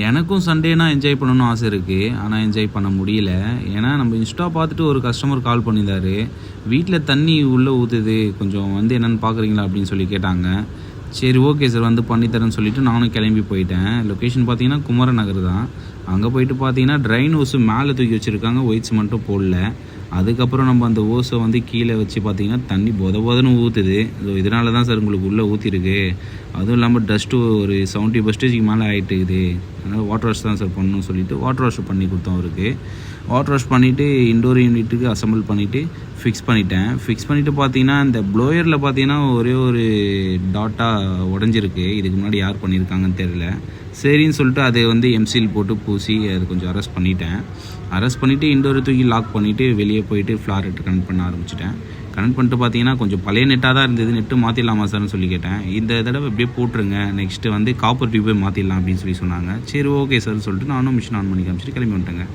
எனக்கும் சண்டேனா என்ஜாய் பண்ணணும்னு ஆசை இருக்குது. ஆனால் என்ஜாய் பண்ண முடியல. ஏன்னா நம்ம இன்ஸ்டா பார்த்துட்டு ஒரு கஸ்டமர் கால் பண்ணியிருந்தாரு. வீட்டில் தண்ணி உள்ளே ஊற்றுது, கொஞ்சம் வந்து என்னென்னு பார்க்குறீங்களா அப்படின்னு சொல்லி கேட்டாங்க. சரி ஓகே சார் வந்து பண்ணித்தரேன்னு சொல்லிவிட்டு நானும் கிளம்பி போயிட்டேன். லொக்கேஷன் பார்த்தீங்கன்னா குமரன் நகர் தான். அங்கே போயிட்டு பார்த்தீங்கன்னா ட்ரைன் ஹோஸு மேலே தூக்கி வச்சுருக்காங்க, ஒயிட்ஸ் மட்டும் போடல. அதுக்கப்புறம் நம்ம அந்த ஓஸை வந்து கீழே வச்சு பார்த்தீங்கன்னா தண்ணி பொதன்னு ஊற்றுது. இதனால தான் சார் உங்களுக்கு உள்ளே ஊற்றிருக்கு. அதுவும் இல்லாமல் டஸ்ட்டு ஒரு 70% மேலே ஆகிட்டுக்குது. அதனால் வாட்டர் வாஷ் தான் சார் பண்ணணும்னு சொல்லிவிட்டு வாட்டர் வாஷ் பண்ணி கொடுத்தோம் அவருக்கு. வாட்டர் வாஷ் பண்ணிவிட்டு இன்டோர் யூனிட்டுக்கு அசம்பிள் பண்ணிவிட்டு ஃபிக்ஸ் பண்ணிவிட்டு பார்த்தீங்கன்னா இந்த ப்ளோயரில் பார்த்தீங்கன்னா ஒரே ஒரு டாட்டாக உடஞ்சிருக்கு. இதுக்கு முன்னாடி யார் பண்ணியிருக்காங்கன்னு தெரியல. சரின்னு சொல்லிட்டு அதை வந்து எம்சில் போட்டு பூசி அது கொஞ்சம் அரெஸ்ட் பண்ணிவிட்டு இன்டோரை தூக்கி லாக் பண்ணிவிட்டு வெளியே போயிட்டு ஃப்ளாரெட்டு கனெக்ட் பண்ண ஆரம்பிச்சிட்டேன். கனெக்ட் பண்ணிட்டு பார்த்தீங்கன்னா கொஞ்சம் பழைய நெட்டாக தான் இருந்தது. நெட்டு மாற்றிடலாமா சார்னு சொல்லி கேட்டேன். இந்த தடவை இப்படியே போட்டுருங்க, நெக்ஸ்ட்டு வந்து காப்பர் டியூபே மாற்றிடலாம் அப்படின்னு சொல்லி சொன்னாங்க. சரி ஓகே சார் சொல்லிட்டு நானும் மிஷின் ஆன் பண்ணி காமிச்சிட்டு கிளம்பி வந்துட்டேங்க.